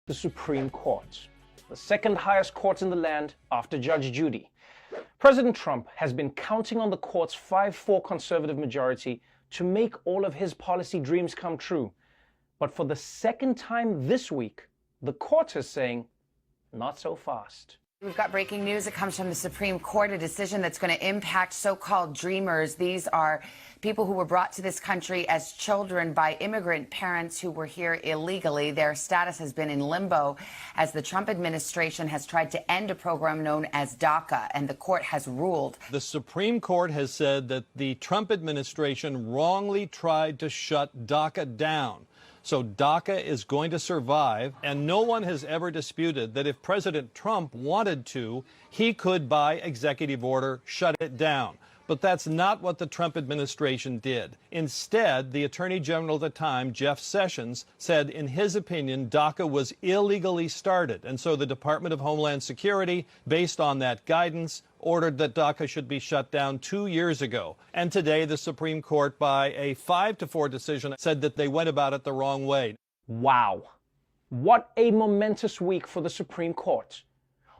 the Supreme Court, the second highest court in the land after Judge Judy. President Trump has been counting on the court's 5-4 conservative majority to make all of his policy dreams come true. But for the second time this week, the court is saying, not so fast. We've got breaking news. It comes from the Supreme Court, a decision that's going to impact so-called dreamers. These are people who were brought to this country as children by immigrant parents who were here illegally. Their status has been in limbo as the Trump administration has tried to end a program known as DACA, and the court has ruled. The Supreme Court has said that the Trump administration wrongly tried to shut DACA down. So DACA is going to survive, and no one has ever disputed that if President Trump wanted to, he could, by executive order, shut it down. But that's not what the Trump administration did. Instead, the Attorney General at the time, Jeff Sessions, said in his opinion DACA was illegally started. And so the Department of Homeland Security, based on that guidance, ordered that DACA should be shut down 2 years ago. And today, the Supreme Court, by a 5-4 decision, said that they went about it the wrong way. Wow. What a momentous week for the Supreme Court.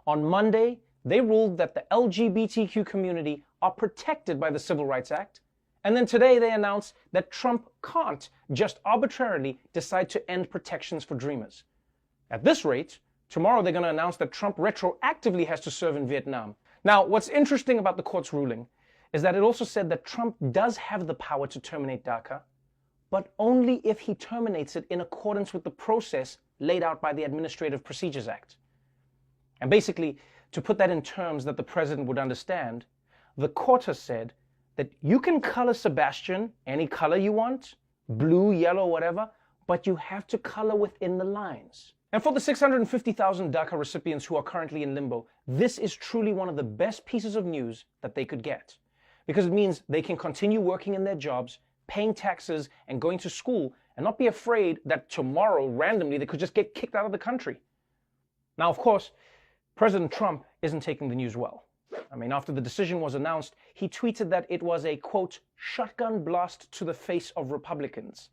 On Monday, they ruled that the LGBTQ community are protected by the Civil Rights Act. And then today they announced that Trump can't just arbitrarily decide to end protections for dreamers. At this rate, tomorrow they're going to announce that Trump retroactively has to serve in Vietnam. Now, what's interesting about the court's ruling is that it also said that Trump does have the power to terminate DACA, but only if he terminates it in accordance with the process laid out by the Administrative Procedures Act. And basically, to put that in terms that the president would understand, the court has said that you can color Sebastian any color you want, blue, yellow, whatever, but you have to color within the lines. And for the 650,000 DACA recipients who are currently in limbo, this is truly one of the best pieces of news that they could get, because it means they can continue working in their jobs, paying taxes, and going to school, and not be afraid that tomorrow, randomly, they could just get kicked out of the country. Now, of course, President Trump isn't taking the news well. I mean, after the decision was announced, he tweeted that it was a, quote, shotgun blast to the face of Republicans.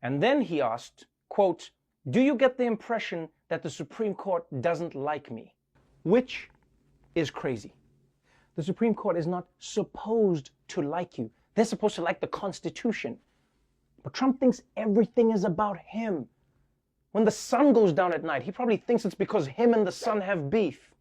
And then he asked, quote, do you get the impression that the Supreme Court doesn't like me? Which is crazy. The Supreme Court is not supposed to like you. They're supposed to like the Constitution. But Trump thinks everything is about him. When the sun goes down at night, he probably thinks it's because him and the sun have beef.